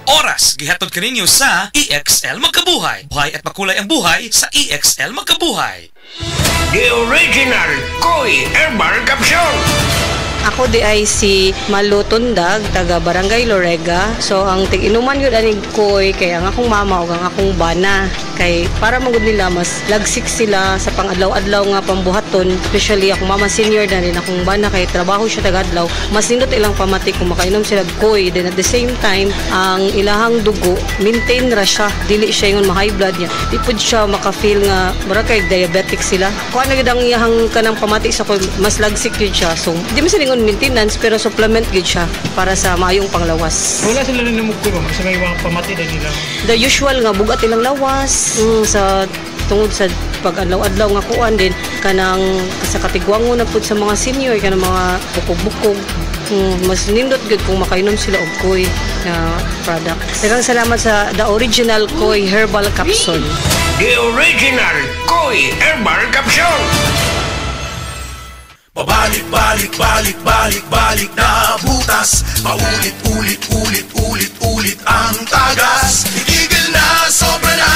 Oras gihatod kaninyo sa EXL Magkabuhay. Buhay at makulay ang buhay sa EXL Magkabuhay. The original Koy Herbal Capsule. Ako di ay si Malu Tundag, taga Barangay Lorega. So ang tig-inuman yun aning koy kay ang akong mama o ang akong bana. Kay para magud nila mas lagsik sila sa pang-adlaw-adlaw nga pambuhaton. Especially akong mama senior na rin akong bana kay trabaho siya taga-adlaw. Mas nindot ilang pamati kung makainom sila koy. Then at the same time, ang ilahang dugo, maintain ra siya. Dili siya yung ma-high blood niya. Di pud siya maka-feel nga mura kay diabetic sila. Kung ano gid ang iyahang kanang pamati sa koy, mas lagsik yun siya. So di man sila maintenance pero supplement gid siya para sa maayong panglawas. Wala sila rin namugko ba? Sa may mga pamati na nila? The usual nga bugat ilang lawas sa tungod sa pag-adlaw-adlaw nga kuan din kanang sa katigwango na pud sa mga senior kanang mga bukog-bukog. Mas nindot gud kung makainom sila og koy na product. Daghang salamat sa the original Koy Herbal Capsule. The original Koy Herbal Capsule. Pabalik-balik na butas. Paulit-ulit ang tagas. Itigil na, sobra na.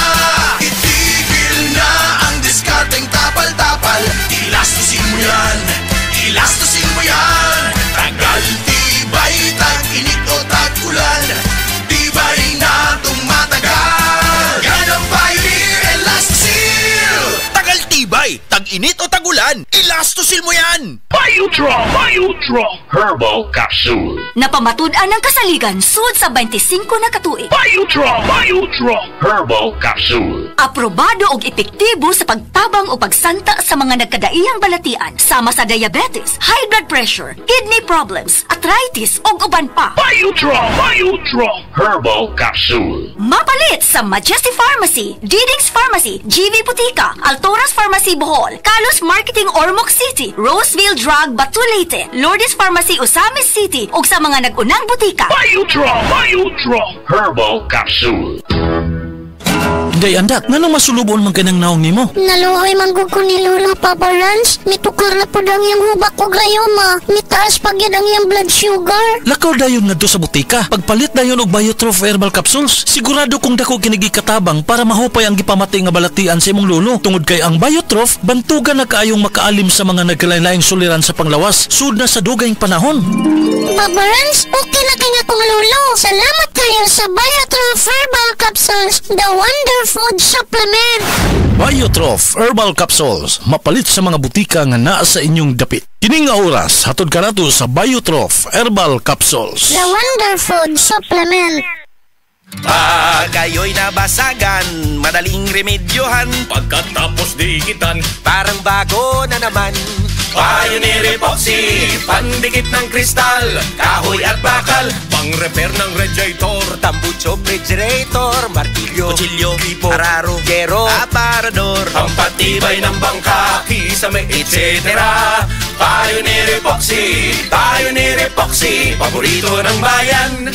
Itigil na ang diskarteng tapal-tapal. Ilastusin mo yan. Tagal, tibay, tag-init o tag-ulan. Tibay na tumatagal. Yan ang Pioneer Elastosil. Tagal, tibay, tag-init o tag-ulan. Ilastosil mo yan. Biodraw Herbal Capsule. Napamatud-an ang kasaligan sud sa 25 na katuig. Biodraw Herbal Capsule. Aprobado og epektibo sa pagtabang o pagsanta sa mga nagkadaiyang balatian sama sa diabetes, high blood pressure, kidney problems, arthritis ug uban pa. Biodraw Herbal Capsule. Mapalit sa Majesty Pharmacy, Diding's Pharmacy, GV Butika, Altoras Pharmacy Bohol, Kalos Marketing Ormoc City, Roseville Drug Batulete, Lourdes Pharmacy Osamis City ug sa mga nag-unang butika. Biodraw Herbal Capsule. Day andak, ngano masulubon man kanang naong nimo? Naluoy man gud ko ni Lola Papa Lance. Mitukar na po ang iyang hubak ko gayoma. Mitaas pag yan ang iyang blood sugar. Lakaw dayon ngadto sa butika. Pagpalit dayon og Biotrof Herbal Capsules, sigurado kung dako kinigi katabang para mahupay ang gipamati nga balatian sa imong lolo. Tungod kay ang Biotrof bantugan na kaayong makaalim sa mga nagkalain-laing suliran sa panglawas sud na sa dugayng panahon. Papa Lance, okay na kay nga kong lolo. Salamat kayo sa Biotrof Herbal Capsules, the wonder food supplement. Biotrof Herbal Capsules, mapalit sa mga butika nga naa sa inyong dapit. Kining nga oras, hatod ka nato sa Biotrof Herbal Capsules, the wonder food supplement. Pag kayo'y nabasagan, madaling remedyohan. Pagkatapos dikitan, Parang bago na naman. Pioneer Epoxy, pandikit ng kristal, kahoy at bakal, pang-repair ng radiator, tambucho, refrigerator, martilyo, kutsilyo, gripo, araro, gero, aparador, ang patibay ng bangka, kisame, etc. Pioneer Epoxy, paborito ng bayan.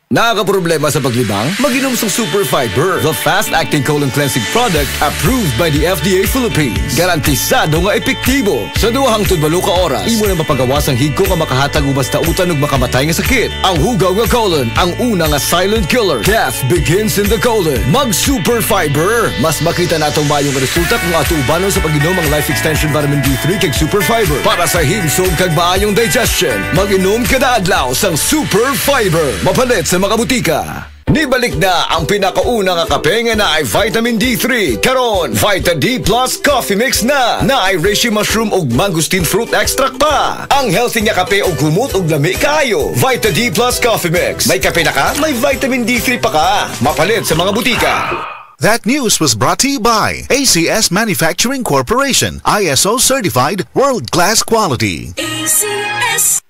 Nakakaproblema sa paglibang? Mag-inom sa Super Fiber, the fast-acting colon cleansing product approved by the FDA Philippines. Garantisado nga epektibo. Sa duwahang tudbalo ka oras, imo na mapagawas ang higko nga makahatag ubas tautan ug makamatay nga sakit. Ang hugaw nga colon, ang una nga silent killer. Death begins in the colon. Mag-Super Fiber. Mas makita natong mayong resulta kung ato ubanon sa pag-inom ang Life Extension Vitamin D3 kag Super Fiber. Para sa himsog kag maayong digestion, mag-inom kada adlaw sang Super Fiber. Mapalit sa mga butika. Nibalik na ang pinakauna nga kape nga na ay vitamin D3. Karon, Vita D Plus Coffee Mix na ay reishi mushroom ug mangosteen fruit extract pa. Ang healthy nga kape ug humot ug lami kaayo. Vita D Plus Coffee Mix. May kape na ka, may vitamin D3 pa ka. Mapalit sa mga butika. That news was brought to you by ACS Manufacturing Corporation, ISO certified world-class quality. ACS.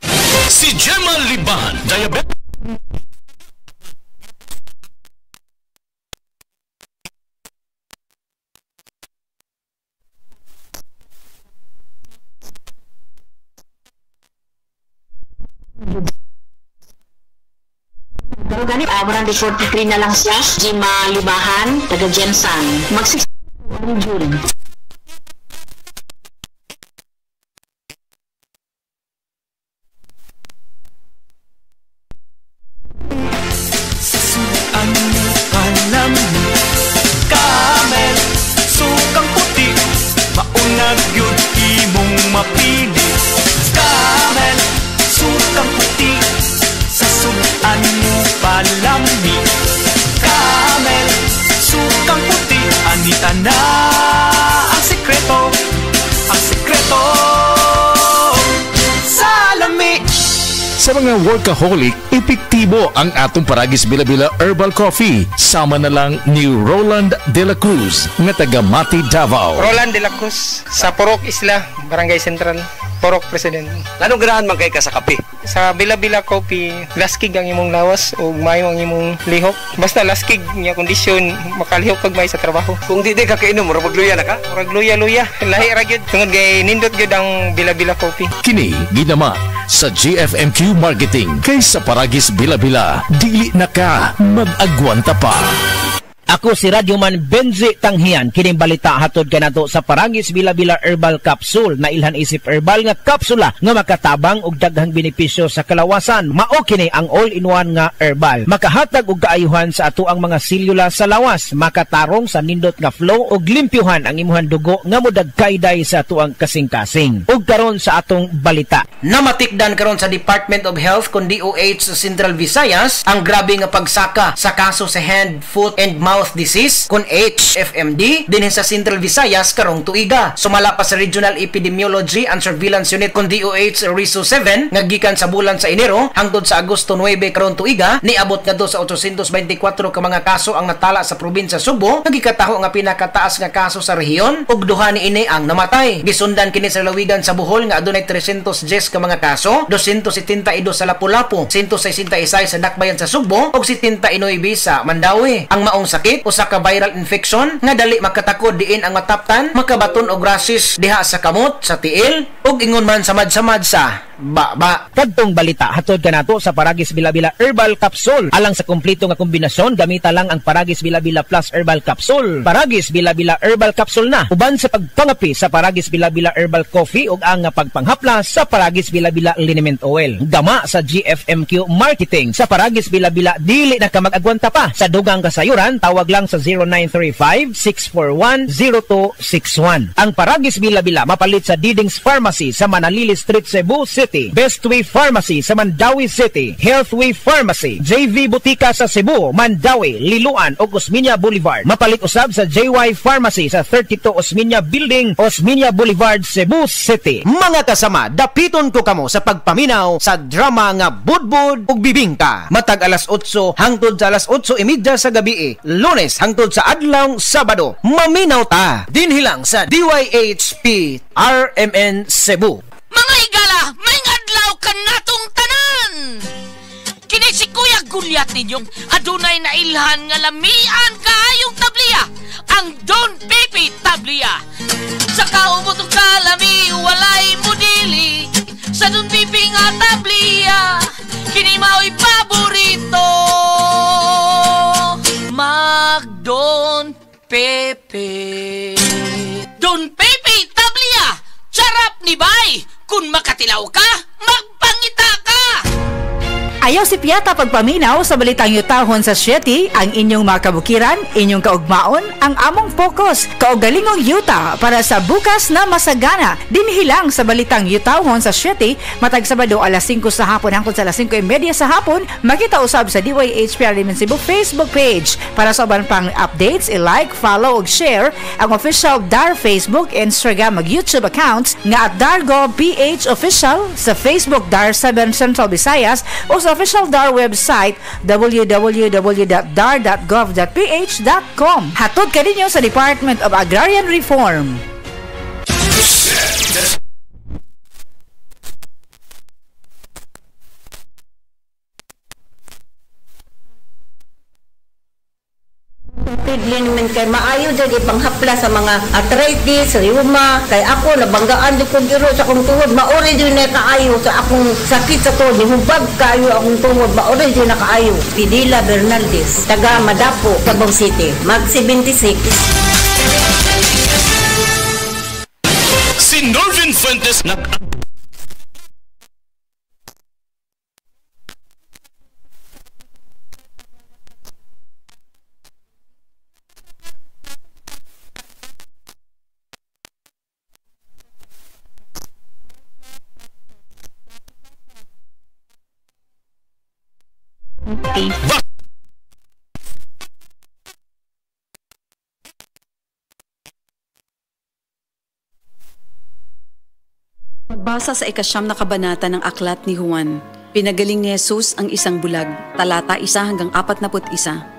Si Gemma Liban, diabetic. Pero ganit, 143 na lang siya. Jima Libahan, taga Jensan. Mag-6 June. mapili. Camel, sukang puti, sa sudan mo palami. Camel, sukang puti, anita na ang sekreto sa lami. Sa mga workaholic, epektibo ang atong Paragis Bila-Bila Herbal Coffee. Sama na lang ni Roland De La Cruz, nga taga Mati, Davao. Roland De La Cruz, sa Purok Isla, Barangay Central, Purok President. Anong ganahan man kay ka sa kape? Sa Bila-Bila Coffee, laskig ang imong lawas o mayo ang imong lihok. Basta laskig niya kondisyon, makalihok pag may sa trabaho. Kung di ka kainom, mura magluya na ka? Murag luya-luya, lahi ra gyud. Tungod kay nindot gyud ang Bila-Bila Coffee. Kini ginama sa GFMQ Marketing kay sa Paragis Bila-Bila. Dili na ka mag-agwanta pa. Ako si Radyoman Benzi Tanghian. Kining balita hatod kanato sa Paragis Bila-Bila Herbal Capsule na ilhan isip herbal nga kapsula nga makatabang og daghang benepisyo sa kalawasan. Mao kini ang all-in-one nga herbal. Makahatag og kaayuhan sa ato ang mga selula sa lawas, makatarong sa nindot nga flow og limpyuhan ang imuhang dugo nga modagkayday sa ato ang kasing-kasing. Ug karon sa atong balita. Namatikdan karon sa Department of Health kun DOH sa Central Visayas ang grabe nga pagsaka sa kaso sa hand, foot and mouth disease kun HFMD dinhi sa Central Visayas karong tuiga. Sumala pa sa Regional Epidemiology and Surveillance Unit kun DOH RISU 7 nga gikan sa bulan sa Enero hangtod sa Agosto 9 karong tuiga niabot ngadto sa 824 ka mga kaso ang natala sa probinsya Subo, nagikataho nga pinakataas nga kaso sa rehiyon ug duha niini ang namatay. Gisundan kini sa lawigan sa Bohol nga adunay 310 ka mga kaso, 272 sa Lapu-Lapu, 166 sa Dakbayan sa Subo ug 79 sa Mandawi. Ang maong sakit usa ka viral infection nga dali makatakod diin ang mataptan, makabaton og rashes diha sa kamot, sa tiil ug ingon man samad-samad sa baba. Kadtong balita hatod kanato sa Paragis Bila-Bila Herbal Capsule. Alang sa kumpleto nga kombinasyon, gamita lang ang Paragis Bila-Bila Plus Herbal Capsule. Paragis Bila-Bila Herbal Capsule na uban sa pagpangapi sa Paragis Bila-Bila Herbal Coffee ug ang pagpanghapla sa Paragis Bila-Bila Liniment Oil. Gama sa GFMQ Marketing. Sa Paragis Bila-Bila dili na ka mag-agwanta pa. Sa dugang kasayuran tawag lang sa 0935-641-0261. Ang Paragis Bila-Bila mapalit sa Didings Pharmacy sa Manalili Street, Cebu City. Bestway Pharmacy sa Mandawi City. Healthway Pharmacy, JV Butika sa Cebu, Mandawi, Liloan ug Osmeña Boulevard. Mapalit usab sa JY Pharmacy sa 32 Osmeña Building, Osmeña Boulevard, Cebu City. Mga kasama, dapiton ko kamo sa pagpaminaw sa drama nga Budbud ug Bibingka. Matag alas 8 hangtod sa alas 8:30 sa gabi, Lunes hangtod sa adlaw Sabado. Maminaw ta dinhi lang sa DYHP RMN Cebu. Mga higala, may adlaw ka natong tanan! Kini si Kuya Gulyat ninyong adunay na ilhan nga lamian kaayong tabliya, ang Don Pepe Tabliya. Sa kaumot ng kalami, walay modili, sa Don Pepe nga tabliya, kini mao'y paborito. Mag Don Pepe. Don Pepe Tabliya, sarap ni Bay! Kung makatilaw ka, magpangita ka! Ayaw si Piata pagpaminaw sa balitang yutahon sa Sieti, ang inyong mga kabukiran, inyong kaugmaon, ang among focus, kaugalingong yuta para sa bukas na masagana. Dinhilang sa balitang yutahon sa Sieti, matag Sabado alas 5 sa hapon hangtod sa alas 5:30 sa hapon, makita usab sa DYHP Alimin Cebu Facebook page. Para sa uban pang updates, i-like, follow ug share ang official DAR Facebook, Instagram ug YouTube accounts nga at Dargo PH Official sa Facebook DAR 7 Central Visayas o sa official DAR website www.dar.gov.ph.com. Hatod kaninyo sa Department of Agrarian Reform. Pidlin naman kay maayo dyan ipanghapla sa mga arthritis, rheuma. Kay ako, nabanggaan doon kong giro sa akong tuhod. Maori din na kaayo sa akong sakit sa tuhod. Hubag kaayo akong tuhod. Maori din na kaayo. Pidila Bernaldez, taga Madapo, Cabao City. Mag 76. Si Norvin Fuentes Pagbasa sa 9 na kabanata ng aklat ni Juan, pinagaling ni Jesus ang isang bulag, talata 1 hanggang 41.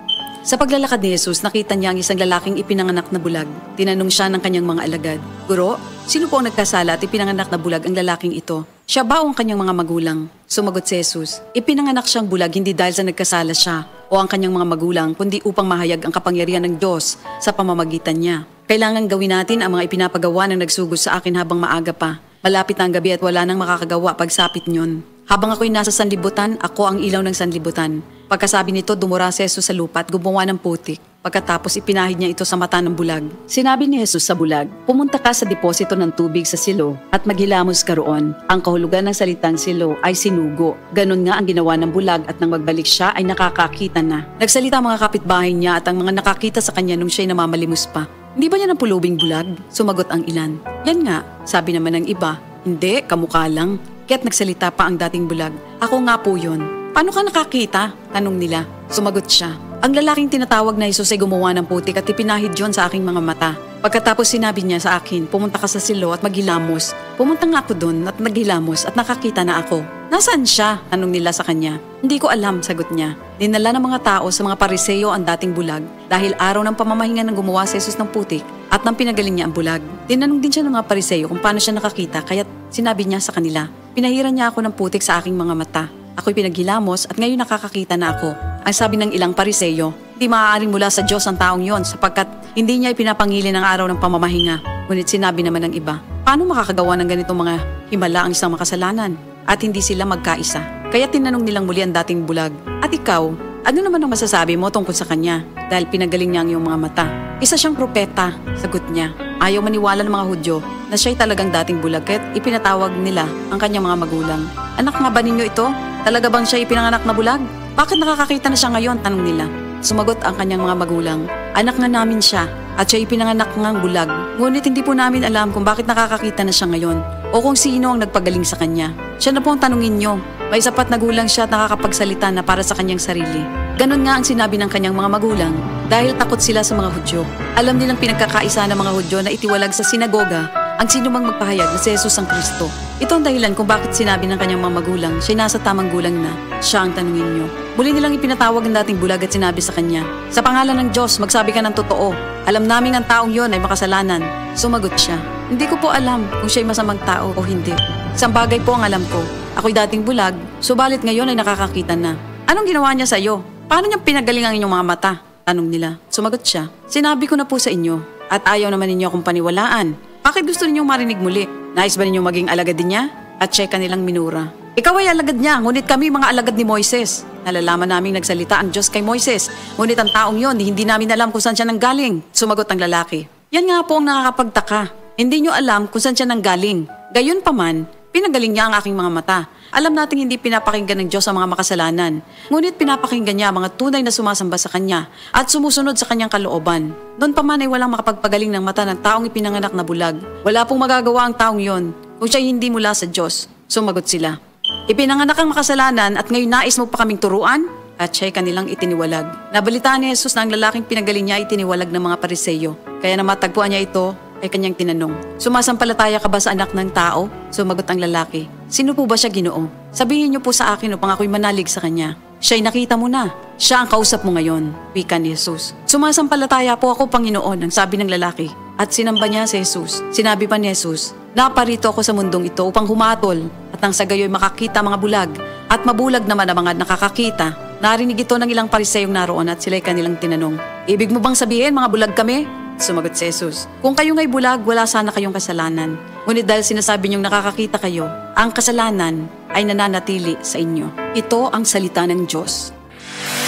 Sa paglalakad ni Jesus, nakita niya ang isang lalaking ipinanganak na bulag. Tinanong siya ng kanyang mga alagad, "Guro, sino po ang nagkasala at ipinanganak na bulag ang lalaking ito? Siya ba o ang kanyang mga magulang?" Sumagot si Jesus, "Ipinanganak siyang bulag hindi dahil sa nagkasala siya o ang kanyang mga magulang, kundi upang mahayag ang kapangyarihan ng Diyos sa pamamagitan niya. Kailangan gawin natin ang mga ipinapagawa ng nagsugod sa akin habang maaga pa. Malapit na ang gabi at wala nang makakagawa pagsapit niyon. Habang ako'y nasa sanlibutan, ako ang ilaw ng sanlibutan." Pagkasabi nito, dumura si Jesus sa lupa at gumawa ng putik. Pagkatapos ipinahid niya ito sa mata ng bulag. Sinabi ni Jesus sa bulag, "Pumunta ka sa deposito ng tubig sa silo at maghilamos ka roon." Ang kahulugan ng salitang silo ay sinugo. Ganon nga ang ginawa ng bulag at nang magbalik siya ay nakakakita na. Nagsalita ang mga kapitbahay niya at ang mga nakakita sa kanya nung siya'y namamalimos pa. "Hindi ba yan ang pulubing bulag?" Sumagot ang ilan. "Yan nga," sabi naman ng iba. "Hindi, kamukha lang." Kaya't nagsalita pa ang dating bulag, "Ako nga po yun." "Paano ka nakakita?" tanong nila. Sumagot siya, "Ang lalaking tinatawag na Jesus ay gumawa ng putik at ipinahid yon sa aking mga mata. Pagkatapos sinabi niya sa akin, pumunta ka sa silo at maghilamos. Pumunta nga ako doon at naghilamos at nakakita na ako." "Nasaan siya?" tanong nila sa kanya. "Hindi ko alam," sagot niya. Dinala ng mga tao sa mga Pariseo ang dating bulag dahil araw ng pamamahinga ng gumawa si Jesus ng putik at nang pinagaling niya ang bulag. Tinanong din siya ng mga Pariseo kung paano siya nakakita kaya't sinabi niya sa kanila, "Pinahiran niya ako ng putik sa aking mga mata. Ako'y pinaghilamos at ngayon nakakakita na ako." Ang sabi ng ilang Pariseo, "Di maaaring mula sa Diyos ang taong yon sapagkat hindi niya ipinapangili ng araw ng pamamahinga." Ngunit sinabi naman ng iba, "Paano makakagawa ng ganitong mga himala ang isang makasalanan?" At hindi sila magkaisa. Kaya tinanong nilang muli ang dating bulag, "At ikaw, ano naman ang masasabi mo tungkol sa kanya? Dahil pinagaling niya ang iyong mga mata." "Isa siyang propeta," sagot niya. Ayaw maniwala ng mga Hudyo na siya'y talagang dating bulag kaya't ipinatawag nila ang kanyang mga magulang. "Anak nga ba ninyo ito? Talaga bang siya ipinanganak na bulag? Bakit nakakakita na siya ngayon?" tanong nila. Sumagot ang kanyang mga magulang, "Anak nga namin siya at siya ipinanganak ngang bulag. Ngunit hindi po namin alam kung bakit nakakakita na siya ngayon o kung sino ang nagpagaling sa kanya. Siya na po ang tanungin niyo. May sapat na gulang siya at nakakapagsalita na para sa kanyang sarili." Ganon nga ang sinabi ng kanyang mga magulang dahil takot sila sa mga Hudyo. Alam nilang pinagkakaisa ng mga Hudyo na itiwalag sa sinagoga ang sino mang magpahayag na si Jesus ang Kristo. Ito ang dahilan kung bakit sinabi ng kanyang mga magulang, "Siya'y nasa tamang gulang na, siya ang tanungin niyo." Muli nilang ipinatawag ang dating bulag at sinabi sa kanya, "Sa pangalan ng Diyos, magsabi ka ng totoo. Alam namin ang taong yon ay makasalanan." Sumagot siya, "Hindi ko po alam kung siya'y masamang tao o hindi. Isang bagay po ang alam ko. Ako'y dating bulag, subalit ngayon ay nakakakita na." "Anong ginawa niya sa iyo? Paano niyang pinagaling ang inyong mga mata?" tanong nila. Sumagot siya, "Sinabi ko na po sa inyo at ayaw naman ninyo akong paniwalaan. Bakit gusto ninyong marinig muli? Nais ba ninyong maging alagad din niya?" At siya kanilang minura. "Ikaw ay alagad niya, ngunit kami mga alagad ni Moises. Nalalaman naming nagsalita ang Diyos kay Moises, ngunit ang taong yon hindi namin alam kung saan siya nanggaling." Sumagot ang lalaki, "Yan nga po ang nakakapagtaka. Hindi niyo alam kung saan siya nanggaling. Gayon pa man, pinagaling niya ang aking mga mata. Alam nating hindi pinapakinggan ng Diyos ang mga makasalanan, ngunit pinapakinggan niya ang mga tunay na sumasamba sa Kanya at sumusunod sa Kanyang kalooban. Doon pa man ay walang makapagpagaling ng mata ng taong ipinanganak na bulag. Wala pong magagawa ang taong yon kung siya hindi mula sa Diyos." Sumagot sila, "Ipinanganak ang makasalanan at ngayon nais mo pa kaming turuan?" At siya'y kanilang itiniwalag. Nabalitaan ni Jesus na ang lalaking pinagaling niya itiniwalag ng mga Pariseo. Kaya na matagpuan niya ito, ay kanyang tinanong, "Sumasampalataya ka ba sa anak ng tao?" Sumagot ang lalaki, "Sino po ba siya, Ginoo? Sabihin niyo po sa akin upang ako'y manalig sa kanya." "Siya'y nakita mo na. Siya ang kausap mo ngayon," wika ni Jesus. "Sumasampalataya po ako, Panginoon," ang sabi ng lalaki. At sinamba niya si Jesus. Sinabi pa ni Jesus, "Naparito ako sa mundong ito upang humatol at nang sa gayo'y makakita mga bulag at mabulag naman ang mga nakakakita." Narinig ito ng ilang Pariseyong naroon at sila'y kanilang tinanong, "Ibig mo bang sabihin mga bulag kami?" Sumagot si Jesus, "Kung kayo nga'y bulag, wala sana kayong kasalanan. Ngunit dahil sinasabi niyong nakakakita kayo, ang kasalanan ay nananatili sa inyo." Ito ang salita ng Diyos.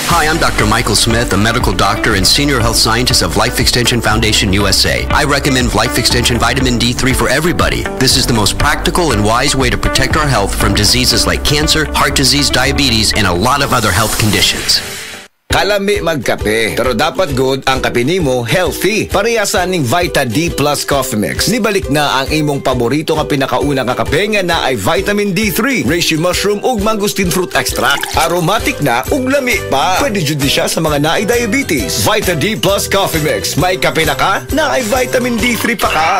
Hi, I'm Dr. Michael Smith, a medical doctor and senior health scientist of Life Extension Foundation USA. I recommend Life Extension Vitamin D3 for everybody. This is the most practical and wise way to protect our health from diseases like cancer, heart disease, diabetes, and a lot of other health conditions. kalami magkape. Pero dapat good ang kape nimo healthy. Parehasan ning Vita D Plus Coffee Mix. Nibalik na ang imong paborito nga pinakauna nga kape nga na ay vitamin D3, reishi mushroom ug mangosteen fruit extract. Aromatic na ug lami pa. Pwede jud siya sa mga naay diabetes. Vita D Plus Coffee Mix. May kape na ka, na ay vitamin D3 pa ka.